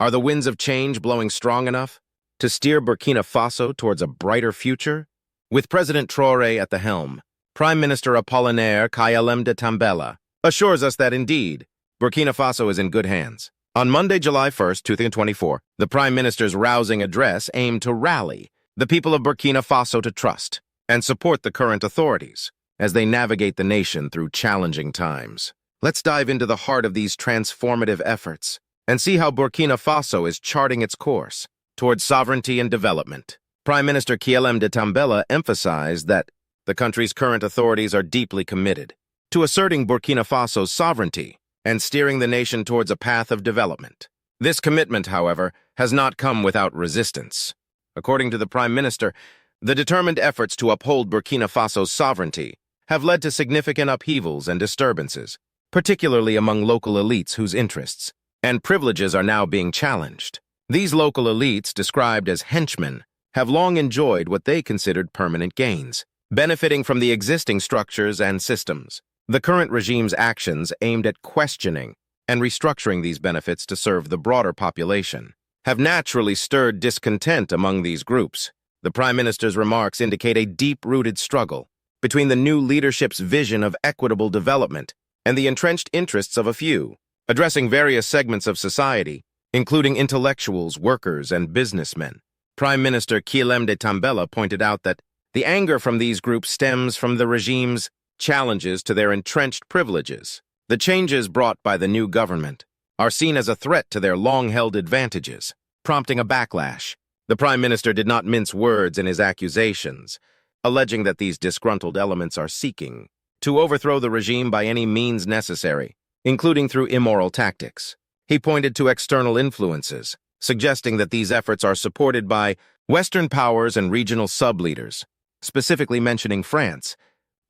Are the winds of change blowing strong enough to steer Burkina Faso towards a brighter future? With President Traoré at the helm, Prime Minister Apollinaire Kayalem de Tambela assures us that indeed, Burkina Faso is in good hands. On Monday, July 1st, 2024, the Prime Minister's rousing address aimed to rally the people of Burkina Faso to trust and support the current authorities as they navigate the nation through challenging times. Let's dive into the heart of these transformative efforts and see how Burkina Faso is charting its course towards sovereignty and development. Prime Minister Kayalem de Tambela emphasized that the country's current authorities are deeply committed to asserting Burkina Faso's sovereignty and steering the nation towards a path of development. This commitment, however, has not come without resistance. According to the Prime Minister, the determined efforts to uphold Burkina Faso's sovereignty have led to significant upheavals and disturbances, particularly among local elites whose interests and privileges are now being challenged. These local elites, described as henchmen, have long enjoyed what they considered permanent gains, benefiting from the existing structures and systems. The current regime's actions aimed at questioning and restructuring these benefits to serve the broader population have naturally stirred discontent among these groups. The Prime Minister's remarks indicate a deep-rooted struggle between the new leadership's vision of equitable development and the entrenched interests of a few, addressing various segments of society, including intellectuals, workers, and businessmen. Prime Minister Kayalem de Tambela pointed out that the anger from these groups stems from the regime's challenges to their entrenched privileges. The changes brought by the new government are seen as a threat to their long-held advantages, prompting a backlash. The Prime Minister did not mince words in his accusations, alleging that these disgruntled elements are seeking to overthrow the regime by any means necessary, including through immoral tactics. He pointed to external influences, suggesting that these efforts are supported by Western powers and regional sub-leaders, specifically mentioning France,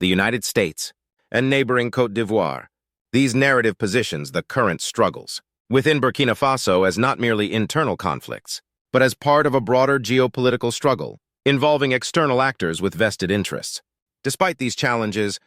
the United States, and neighboring Cote d'Ivoire. These narrative positions the current struggles within Burkina Faso as not merely internal conflicts, but as part of a broader geopolitical struggle involving external actors with vested interests. Despite these challenges,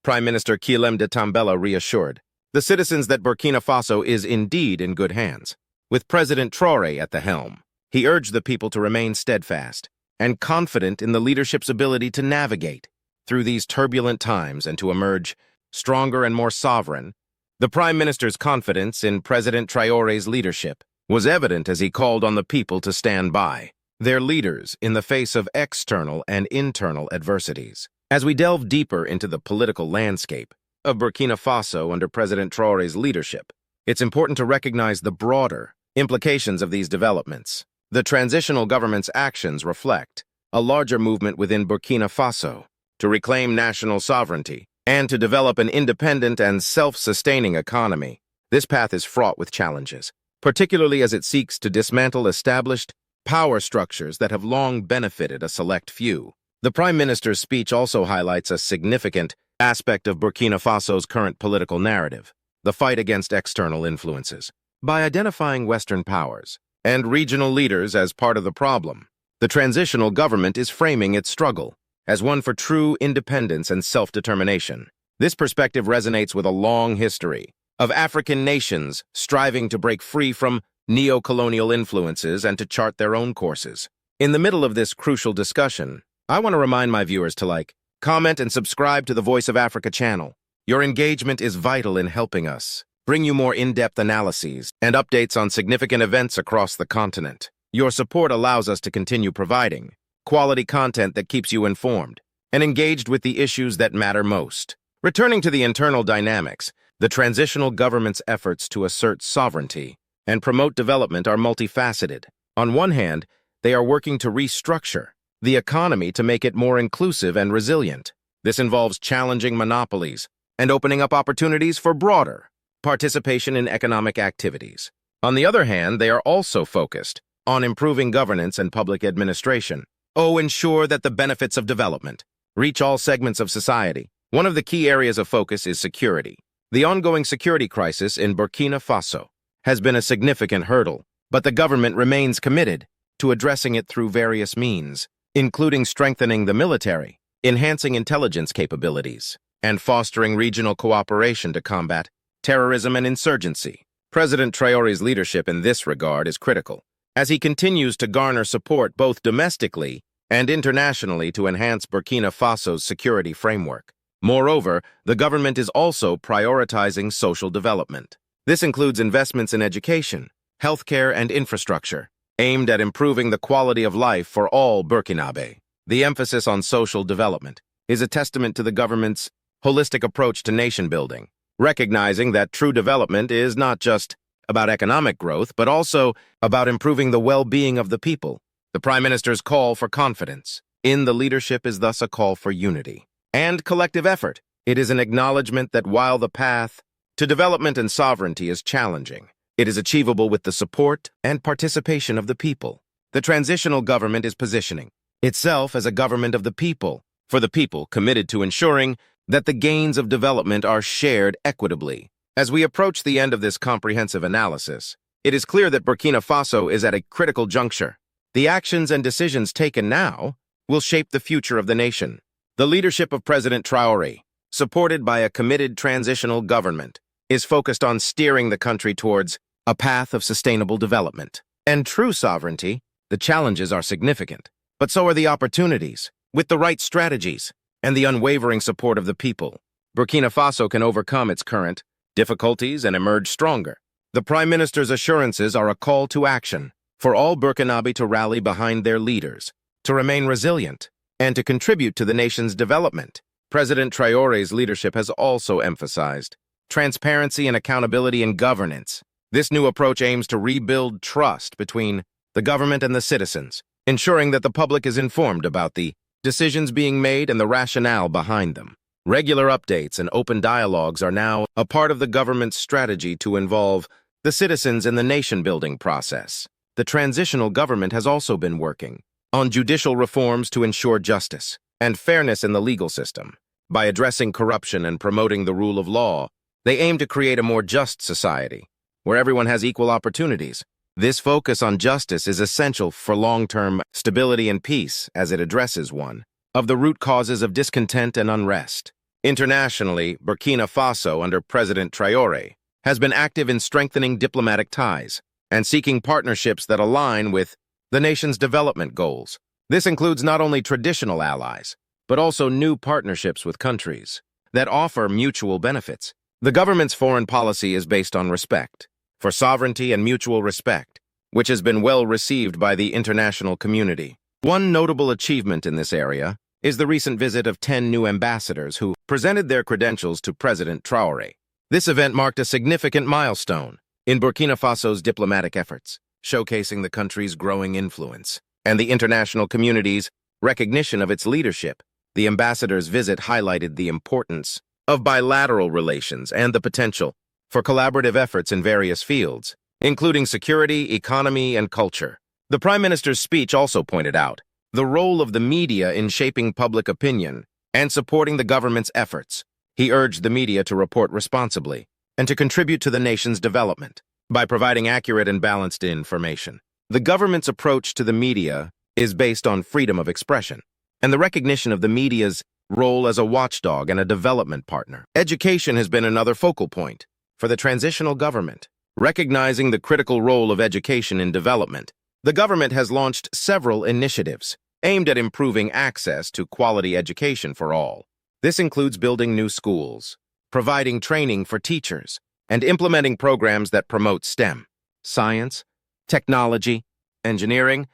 Prime Minister Kayalem de Tambela reassured the citizens that Burkina Faso is indeed in good hands. With President Traoré at the helm, he urged the people to remain steadfast and confident in the leadership's ability to navigate through these turbulent times and to emerge stronger and more sovereign. The Prime Minister's confidence in President Traoré's leadership was evident as he called on the people to stand by their leaders in the face of external and internal adversities. As we delve deeper into the political landscape of Burkina Faso under President Traoré's leadership, it's important to recognize the broader implications of these developments. The transitional government's actions reflect a larger movement within Burkina Faso to reclaim national sovereignty and to develop an independent and self-sustaining economy. This path is fraught with challenges, particularly as it seeks to dismantle established power structures that have long benefited a select few. The Prime Minister's speech also highlights a significant aspect of Burkina Faso's current political narrative, the fight against external influences. By identifying Western powers and regional leaders as part of the problem, the transitional government is framing its struggle as one for true independence and self-determination. This perspective resonates with a long history of African nations striving to break free from neo-colonial influences and to chart their own courses. In the middle of this crucial discussion, I want to remind my viewers to like, comment, and subscribe to the Voice of Africa channel. Your engagement is vital in helping us bring you more in-depth analyses and updates on significant events across the continent. Your support allows us to continue providing quality content that keeps you informed and engaged with the issues that matter most. Returning to the internal dynamics, the transitional government's efforts to assert sovereignty and promote development are multifaceted. On one hand, they are working to restructure the economy to make it more inclusive and resilient. This involves challenging monopolies and opening up opportunities for broader participation in economic activities. On the other hand, they are also focused on improving governance and public administration. Ensure that the benefits of development reach all segments of society. One of the key areas of focus is security. The ongoing security crisis in Burkina Faso has been a significant hurdle, but the government remains committed to addressing it through various means, including strengthening the military, enhancing intelligence capabilities, and fostering regional cooperation to combat terrorism and insurgency. President Traore's leadership in this regard is critical, as he continues to garner support both domestically and internationally to enhance Burkina Faso's security framework. Moreover, the government is also prioritizing social development. This includes investments in education, healthcare, and infrastructure, aimed at improving the quality of life for all Burkinabe. The emphasis on social development is a testament to the government's holistic approach to nation building, recognizing that true development is not just about economic growth, but also about improving the well-being of the people. The Prime Minister's call for confidence in the leadership is thus a call for unity and collective effort. It is an acknowledgement that while the path to development and sovereignty is challenging, it is achievable with the support and participation of the people. The transitional government is positioning itself as a government of the people, for the people, committed to ensuring that the gains of development are shared equitably. As we approach the end of this comprehensive analysis, it is clear that Burkina Faso is at a critical juncture. The actions and decisions taken now will shape the future of the nation. The leadership of President Traore, supported by a committed transitional government, is focused on steering the country towards a path of sustainable development and true sovereignty. The challenges are significant, but so are the opportunities. With the right strategies and the unwavering support of the people, Burkina Faso can overcome its current difficulties and emerge stronger. The Prime Minister's assurances are a call to action for all Burkinabe to rally behind their leaders, to remain resilient, and to contribute to the nation's development. President Traore's leadership has also emphasized transparency and accountability in governance. This new approach aims to rebuild trust between the government and the citizens, ensuring that the public is informed about the decisions being made and the rationale behind them. Regular updates and open dialogues are now a part of the government's strategy to involve the citizens in the nation-building process. The transitional government has also been working on judicial reforms to ensure justice and fairness in the legal system. By addressing corruption and promoting the rule of law, they aim to create a more just society, where everyone has equal opportunities. This focus on justice is essential for long-term stability and peace, as it addresses one of the root causes of discontent and unrest. Internationally, Burkina Faso, under President Traore, has been active in strengthening diplomatic ties and seeking partnerships that align with the nation's development goals. This includes not only traditional allies, but also new partnerships with countries that offer mutual benefits. The government's foreign policy is based on respect for sovereignty and mutual respect, which has been well received by the international community. One notable achievement in this area is the recent visit of 10 new ambassadors who presented their credentials to President Traore. This event marked a significant milestone in Burkina Faso's diplomatic efforts, showcasing the country's growing influence and the international community's recognition of its leadership. The ambassadors' visit highlighted the importance of bilateral relations and the potential for collaborative efforts in various fields, including security, economy, and culture. The Prime Minister's speech also pointed out the role of the media in shaping public opinion and supporting the government's efforts. He urged the media to report responsibly and to contribute to the nation's development by providing accurate and balanced information. The government's approach to the media is based on freedom of expression and the recognition of the media's role as a watchdog and a development partner. Education has been another focal point for the transitional government. Recognizing the critical role of education in development, the government has launched several initiatives aimed at improving access to quality education for all. This includes building new schools, providing training for teachers, and implementing programs that promote STEM, science, technology, engineering,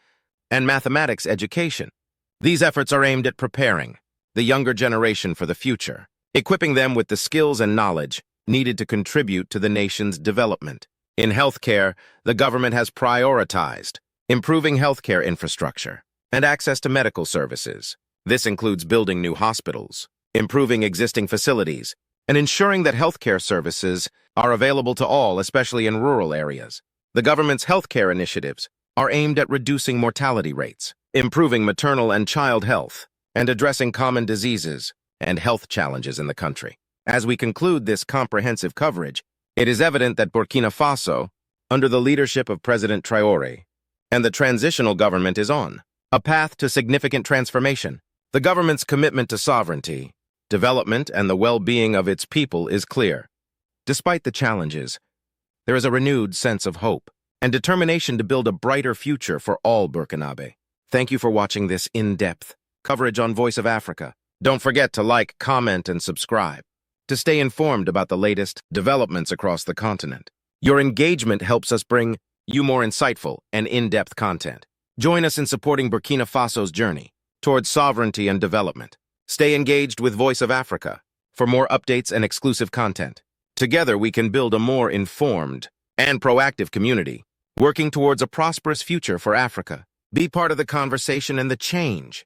and mathematics education. These efforts are aimed at preparing the younger generation for the future, equipping them with the skills and knowledge needed to contribute to the nation's development. In healthcare, the government has prioritized improving healthcare infrastructure and access to medical services. This includes building new hospitals, improving existing facilities, and ensuring that healthcare services are available to all, especially in rural areas. The government's healthcare initiatives are aimed at reducing mortality rates, improving maternal and child health, and addressing common diseases and health challenges in the country. As we conclude this comprehensive coverage, it is evident that Burkina Faso, under the leadership of President Traore, and the transitional government is on a path to significant transformation. The government's commitment to sovereignty, development, and the well-being of its people is clear. Despite the challenges, there is a renewed sense of hope and determination to build a brighter future for all Burkinabe. Thank you for watching this in-depth coverage on Voice of Africa. Don't forget to like, comment, and subscribe to stay informed about the latest developments across the continent. Your engagement helps us bring you more insightful and in-depth content. Join us in supporting Burkina Faso's journey towards sovereignty and development. Stay engaged with Voice of Africa for more updates and exclusive content. Together, we can build a more informed and proactive community, working towards a prosperous future for Africa. Be part of the conversation and the change.